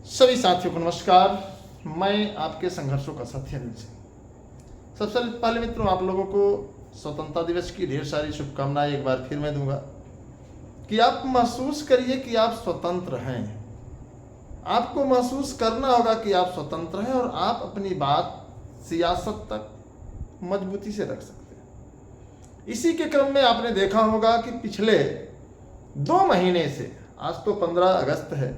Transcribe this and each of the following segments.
सभी साथियों को नमस्कार। मैं आपके संघर्षों का साथी अनिल सिंह। सबसे पहले मित्रों, आप लोगों को स्वतंत्रता दिवस की ढेर सारी शुभकामनाएं एक बार फिर मैं दूंगा कि आप महसूस करिए कि आप स्वतंत्र हैं। आपको महसूस करना होगा कि आप स्वतंत्र हैं और आप अपनी बात सियासत तक मजबूती से रख सकते हैं। इसी के क्रम में आपने देखा होगा कि पिछले 2 महीने से, आज तो 15 अगस्त है,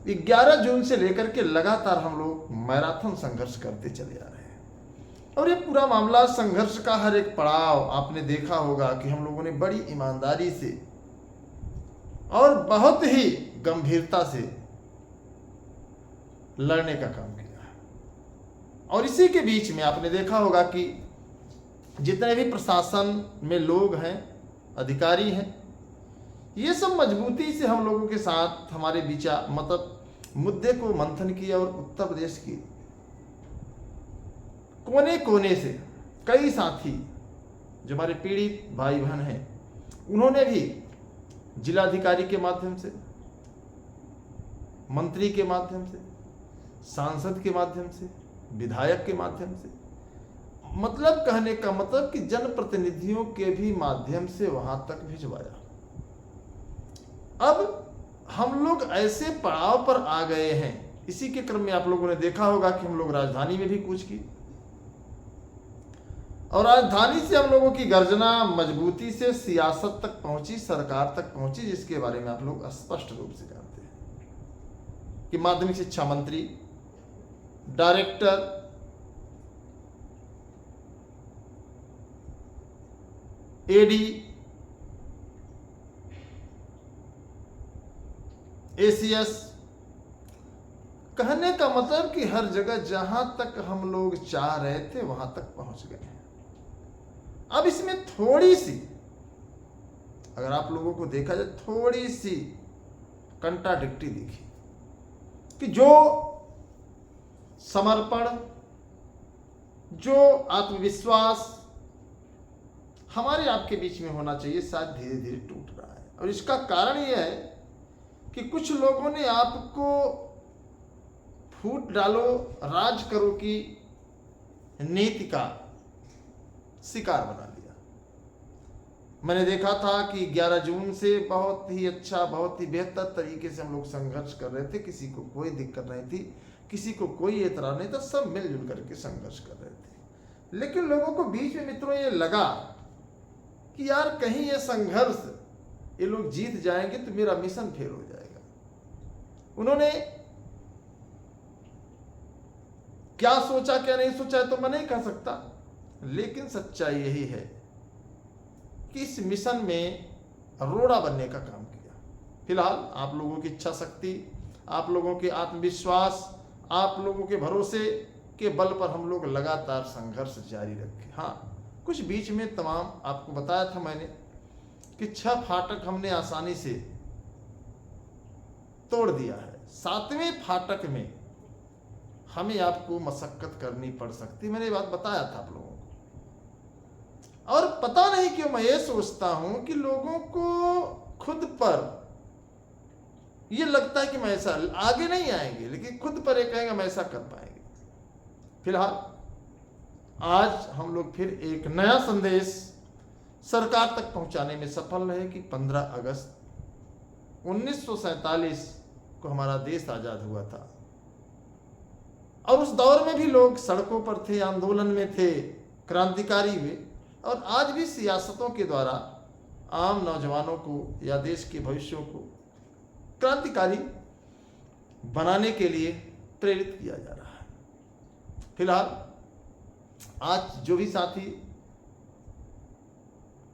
11 जून से लेकर के लगातार हम लोग मैराथन संघर्ष करते चले आ रहे हैं। और ये पूरा मामला संघर्ष का हर एक पड़ाव आपने देखा होगा कि हम लोगों ने बड़ी ईमानदारी से और बहुत ही गंभीरता से लड़ने का काम किया। और इसी के बीच में आपने देखा होगा कि जितने भी प्रशासन में लोग हैं, अधिकारी हैं, ये सब मजबूती से हम लोगों के साथ हमारे मतलब मुद्दे को मंथन किया और उत्तर प्रदेश की कोने कोने से कई साथी जो हमारे पीड़ित भाई बहन हैं, उन्होंने भी जिलाधिकारी के माध्यम से, मंत्री के माध्यम से, सांसद के माध्यम से, विधायक के माध्यम से, मतलब कहने का मतलब कि जनप्रतिनिधियों के भी माध्यम से वहां तक भिजवाया। अब हम लोग ऐसे पड़ाव पर आ गए हैं। इसी के क्रम में आप लोगों ने देखा होगा कि हम लोग राजधानी में भी कूच की और राजधानी से हम लोगों की गर्जना मजबूती से सियासत तक पहुंची, सरकार तक पहुंची, जिसके बारे में आप लोग स्पष्ट रूप से जानते हैं कि माध्यमिक शिक्षा मंत्री, डायरेक्टर, एडी, एसीएस, कहने का मतलब कि हर जगह जहां तक हम लोग चाह रहे थे वहां तक पहुंच गए हैं। अब इसमें थोड़ी सी, अगर आप लोगों को देखा जाए, थोड़ी सी कंट्राडिक्टी दिखी कि जो समर्पण, जो आत्मविश्वास हमारे आपके बीच में होना चाहिए, शायद धीरे धीरे टूट रहा है। और इसका कारण यह है कि कुछ लोगों ने आपको फूट डालो, राज करो की नीति का शिकार बना लिया। मैंने देखा था कि 11 जून से बहुत ही अच्छा, बहुत ही बेहतर तरीके से हम लोग संघर्ष कर रहे थे। किसी को कोई दिक्कत नहीं थी, किसी को कोई एतराज नहीं था, सब मिलजुल करके संघर्ष कर रहे थे। लेकिन लोगों को बीच में मित्रों ये लगा कि यार कहीं ये संघर्ष ये लोग जीत जाएंगे तो मेरा मिशन फेल हो जाएगा। उन्होंने क्या सोचा क्या नहीं सोचा है तो मैं नहीं कह सकता, लेकिन सच्चाई यही है कि इस मिशन में रोड़ा बनने का काम किया। फिलहाल आप लोगों की इच्छा शक्ति, आप लोगों के आत्मविश्वास, आप लोगों के भरोसे के बल पर हम लोग लगातार संघर्ष जारी रखे। हाँ, कुछ बीच में तमाम आपको बताया था मैंने कि 6 फाटक हमने आसानी से तोड़ दिया है। 7वें फाटक में हमें आपको मशक्कत करनी पड़ सकती, मैंने ये बात बताया था आप लोगों को। और पता नहीं क्यों मैं ये सोचता हूं कि लोगों को खुद पर ये लगता है कि मैं ऐसा, आगे नहीं आएंगे लेकिन खुद पर ये कहेंगे हम ऐसा कर पाएंगे। फिलहाल आज हम लोग फिर एक नया संदेश सरकार तक पहुंचाने में सफल रहे कि 15 अगस्त 1947 को हमारा देश आजाद हुआ था और उस दौर में भी लोग सड़कों पर थे, आंदोलन में थे, क्रांतिकारी हुए। और आज भी सियासतों के द्वारा आम नौजवानों को या देश के भविष्यों को क्रांतिकारी बनाने के लिए प्रेरित किया जा रहा है। फिलहाल आज जो भी साथी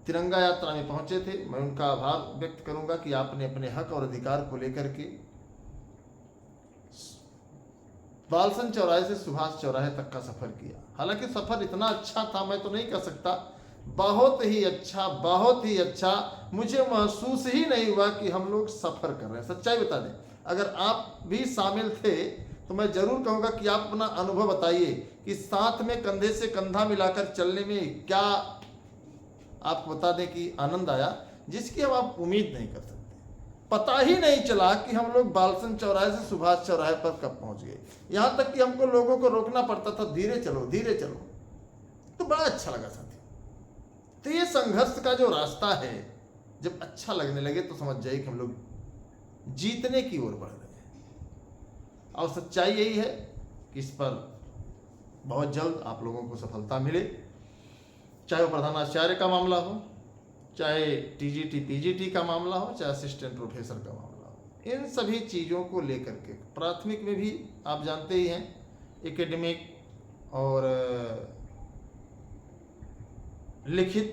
तिरंगा यात्रा में पहुंचे थे, मैं उनका आभार व्यक्त करूंगा कि आपने अपने हक और अधिकार को लेकर के बालसन चौराहे से सुभाष चौराहे तक का सफर किया। हालांकि सफर इतना अच्छा था मैं तो नहीं कह सकता, बहुत ही अच्छा, बहुत ही अच्छा। मुझे महसूस ही नहीं हुआ कि हम लोग सफर कर रहे हैं। सच्चाई बता दें, अगर आप भी शामिल थे तो मैं जरूर कहूंगा कि आप अपना अनुभव बताइए कि साथ में कंधे से कंधा मिलाकर चलने में क्या आपको बता दें कि आनंद आया, जिसकी हम आप उम्मीद नहीं कर सकते। पता ही नहीं चला कि हम लोग बालसन चौराहे से सुभाष चौराहे पर कब पहुंच गए। यहाँ तक कि हमको लोगों को रोकना पड़ता था, धीरे चलो धीरे चलो। तो बड़ा अच्छा लगा साथी। तो ये संघर्ष का जो रास्ता है, जब अच्छा लगने लगे तो समझ जाइए कि हम लोग जीतने की ओर बढ़ रहे हैं। और सच्चाई यही है कि इस पर बहुत जल्द आप लोगों को सफलता मिले, चाहे वो प्रधानाचार्य का मामला हो, चाहे टीजीटी पीजीटी का मामला हो, चाहे असिस्टेंट प्रोफेसर का मामला हो। इन सभी चीज़ों को लेकर के प्राथमिक में भी आप जानते ही हैं, एकेडमिक और लिखित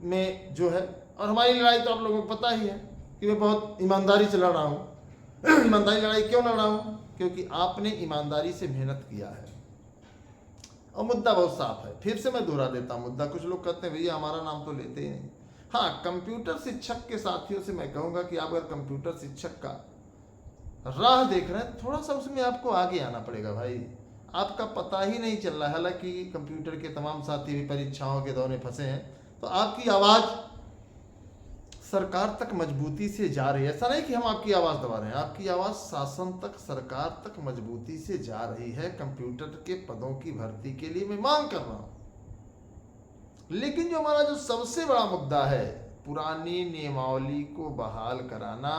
में जो है, और हमारी लड़ाई तो आप लोगों को पता ही है कि मैं बहुत ईमानदारी से लड़ रहा हूँ। ईमानदारी लड़ाई क्यों लड़ रहा हूँ? क्योंकि आपने ईमानदारी से मेहनत किया है और मुद्दा बहुत साफ है। फिर से मैं दोहरा देता हूँ मुद्दा। कुछ लोग कहते हैं भैया हमारा नाम तो लेते ही नहीं। हाँ, कंप्यूटर शिक्षक के साथियों से मैं कहूँगा कि आप अगर कंप्यूटर शिक्षक का राह देख रहे हैं, थोड़ा सा उसमें आपको आगे आना पड़ेगा भाई। आपका पता ही नहीं चल रहा है। हालांकि कंप्यूटर के तमाम साथी भी परीक्षाओं के दौर में फंसे हैं, तो आपकी आवाज़ सरकार तक मजबूती से जा रही है। ऐसा नहीं कि हम आपकी आवाज़ दबा रहे हैं, आपकी आवाज़ शासन तक, सरकार तक मजबूती से जा रही है। कंप्यूटर के पदों की भर्ती के लिए मैं मांग कर रहा हूं। लेकिन जो हमारा जो सबसे बड़ा मुद्दा है, पुरानी नियमावली को बहाल कराना,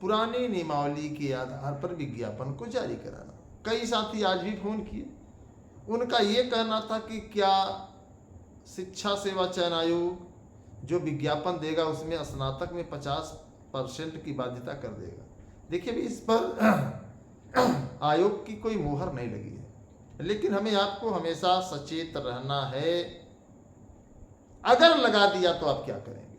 पुरानी नियमावली के आधार पर विज्ञापन को जारी कराना। कई साथी आज भी फोन किए, उनका ये कहना था कि क्या शिक्षा सेवा चयन आयोग जो विज्ञापन देगा उसमें स्नातक में 50% की बाध्यता कर देगा। देखिए भी इस पर आयोग की कोई मोहर नहीं लगी है, लेकिन हमें आपको हमेशा सचेत रहना है। अगर लगा दिया तो आप क्या करेंगे?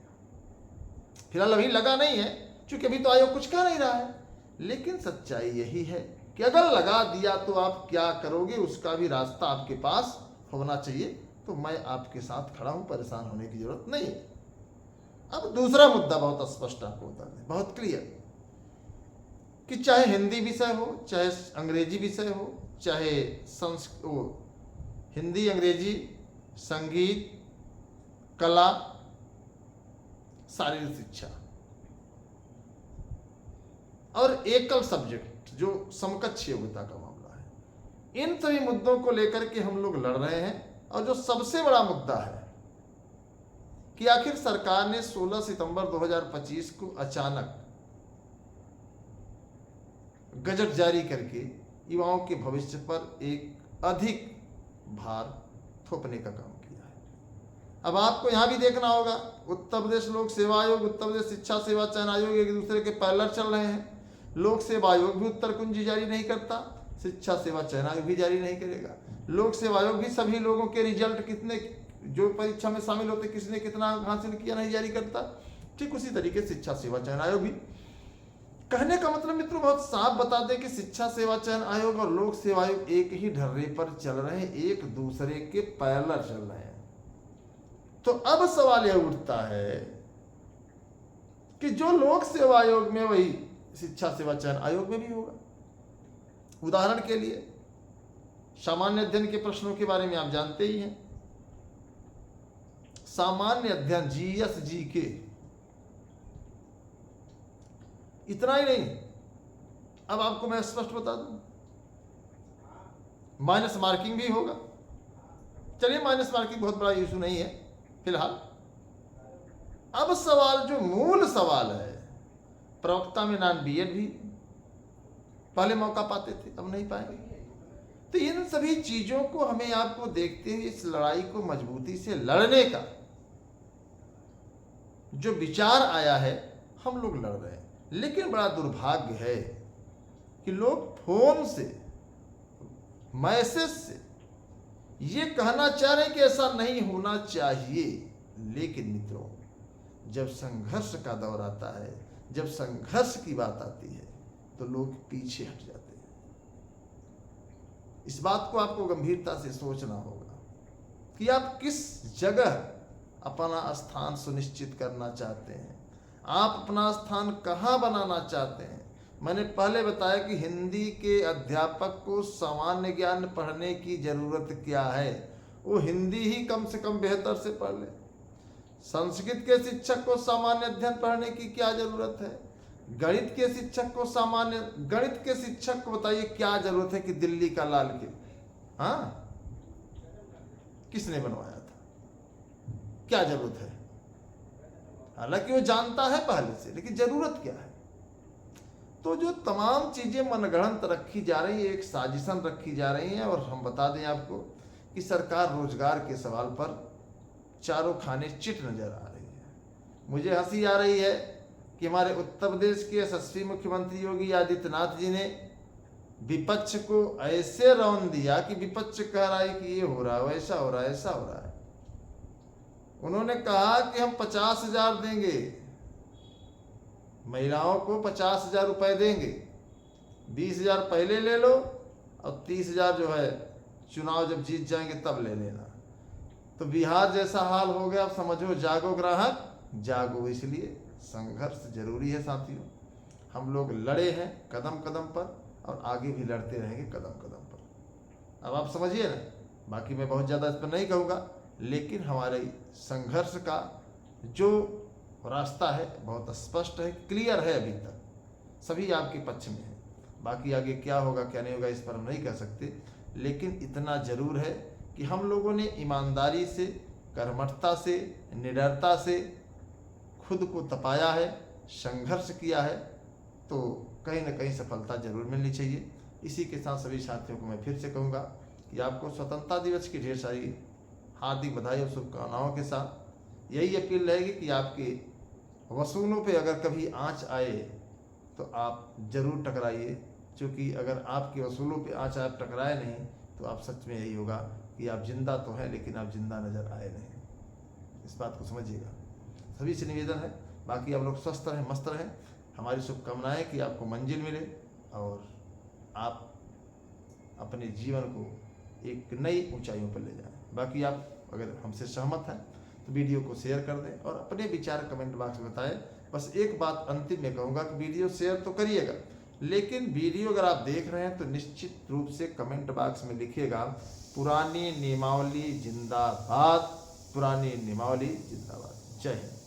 फिलहाल अभी लगा नहीं है, क्योंकि अभी तो आयोग कुछ कह नहीं रहा है, लेकिन सच्चाई यही है कि अगर लगा दिया तो आप क्या करोगे, उसका भी रास्ता आपके पास होना चाहिए। तो मैं आपके साथ खड़ा हूं, परेशान होने की जरूरत नहीं है। अब दूसरा मुद्दा बहुत स्पष्ट आपको बता दें, बहुत क्लियर, कि चाहे हिंदी विषय हो, चाहे अंग्रेजी विषय हो, चाहे हिंदी, अंग्रेजी, संगीत, कला, शारीरिक शिक्षा और एकल सब्जेक्ट जो समकक्ष योग्यता का मामला है, इन सभी मुद्दों को लेकर के हम लोग लड़ रहे हैं। और जो सबसे बड़ा मुद्दा है कि आखिर सरकार ने 16 सितंबर 2025 को अचानक गजट जारी करके युवाओं के भविष्य पर एक अधिक भार थोपने का काम किया है। अब आपको यहां भी देखना होगा, उत्तर प्रदेश लोक सेवा आयोग, उत्तर प्रदेश शिक्षा सेवा चयन आयोग एक दूसरे के पैरेलल चल रहे हैं। लोक सेवा आयोग भी उत्तर कुंजी जारी नहीं करता, शिक्षा सेवा चयन आयोग भी जारी नहीं करेगा। लोक सेवा आयोग भी सभी लोगों के रिजल्ट कितने, जो परीक्षा में शामिल होते, किसने कितना अंक हासिल किया, नहीं जारी करता। ठीक उसी तरीके से शिक्षा सेवा चयन आयोग भी। कहने का मतलब मित्रों बहुत साफ बता दें कि शिक्षा सेवा चयन आयोग और लोक सेवा आयोग एक ही ढर्रे पर चल रहे हैं, एक दूसरे के पैरेलल चल रहे हैं। तो अब सवाल यह उठता है कि जो लोक सेवा आयोग में वही शिक्षा सेवा चयन आयोग में भी होगा। उदाहरण के लिए सामान्य अध्ययन के प्रश्नों के बारे में आप जानते ही हैं। सामान्य अध्ययन जीएस जीके, इतना ही नहीं, अब आपको मैं स्पष्ट बता दूं, माइनस मार्किंग भी होगा। चलिए माइनस मार्किंग बहुत बड़ा इशू नहीं है फिलहाल। अब सवाल, जो मूल सवाल है, प्रवक्ता में नॉन बीएड भी पहले मौका पाते थे, अब नहीं पाएंगे। तो इन सभी चीजों को हमें आपको देखते हुए इस लड़ाई को मजबूती से लड़ने का जो विचार आया है, हम लोग लड़ रहे हैं। लेकिन बड़ा दुर्भाग्य है कि लोग फोन से, मैसेज से ये कहना चाह रहे हैं कि ऐसा नहीं होना चाहिए। लेकिन मित्रों, जब संघर्ष का दौर आता है, जब संघर्ष की बात आती है, तो लोग पीछे हट जाते हैं। इस बात को आपको गंभीरता से सोचना होगा कि आप किस जगह अपना स्थान सुनिश्चित करना चाहते हैं, आप अपना स्थान कहाँ बनाना चाहते हैं। मैंने पहले बताया कि हिंदी के अध्यापक को सामान्य ज्ञान पढ़ने की जरूरत क्या है, वो हिंदी ही कम से कम बेहतर से पढ़ ले। संस्कृत के शिक्षक को सामान्य अध्ययन पढ़ने की क्या जरूरत है? गणित के शिक्षक को गणित के शिक्षक को बताइए क्या जरूरत है कि दिल्ली का लाल किला, हाँ, किसने बनवाया था? क्या जरूरत है? हालांकि वो जानता है पहले से, लेकिन जरूरत क्या है? तो जो तमाम चीजें मनगढ़ंत रखी जा रही है, एक साजिशन रखी जा रही है। और हम बता दें आपको कि सरकार रोजगार के सवाल पर चारों खाने चिट नजर आ रही है। मुझे हंसी आ रही है कि हमारे उत्तर प्रदेश के यशस्वी मुख्यमंत्री योगी आदित्यनाथ जी ने विपक्ष को ऐसे रौंद दिया कि विपक्ष कह रहा है कि ये हो रहा है, वैसा हो रहा है, ऐसा हो रहा है। उन्होंने कहा कि हम 50,000 देंगे, महिलाओं को 50,000 रुपए देंगे, 20,000 पहले ले लो और 30,000 जो है चुनाव जब जीत जाएंगे तब ले लेना। तो बिहार जैसा हाल हो गया। अब समझो, जागो ग्राहक जागो। इसलिए संघर्ष जरूरी है साथियों। हम लोग लड़े हैं कदम कदम पर और आगे भी लड़ते रहेंगे कदम कदम पर। अब आप समझिए ना, बाकी मैं बहुत ज़्यादा इस पर नहीं कहूँगा, लेकिन हमारे संघर्ष का जो रास्ता है बहुत स्पष्ट है, क्लियर है, अभी तक सभी आपके पक्ष में है। बाकी आगे क्या होगा क्या नहीं होगा इस पर हम नहीं कह सकते, लेकिन इतना जरूर है कि हम लोगों ने ईमानदारी से, कर्मठता से, निडरता से खुद को तपाया है, संघर्ष किया है, तो कहीं ना कहीं सफलता जरूर मिलनी चाहिए। इसी के साथ सभी साथियों को मैं फिर से कहूँगा कि आपको स्वतंत्रता दिवस की ढेर सारी हार्दिक बधाई और शुभकामनाओं के साथ यही अपील रहेगी कि आपके वसूलों पे अगर कभी आँच आए तो आप जरूर टकराइए, क्योंकि अगर आपके वसूलों पे आँच आप टकराए नहीं तो आप सच में यही होगा कि आप जिंदा तो हैं लेकिन आप जिंदा नजर आए नहीं। इस बात को समझिएगा। सभी से निवेदन है, बाकी आप लोग स्वस्थ रहें, मस्त रहें। हमारी शुभकामनाएं कि आपको मंजिल मिले और आप अपने जीवन को एक नई ऊंचाइयों पर ले जाएं। बाकी आप अगर हमसे सहमत हैं तो वीडियो को शेयर कर दें और अपने विचार कमेंट बॉक्स में बताएं। बस एक बात अंतिम में कहूँगा कि वीडियो शेयर तो करिएगा, लेकिन वीडियो अगर आप देख रहे हैं तो निश्चित रूप से कमेंट बॉक्स में लिखिएगा पुरानी नियमावली जिंदाबाद, पुरानी नियमावली जिंदाबाद। जय हिंद।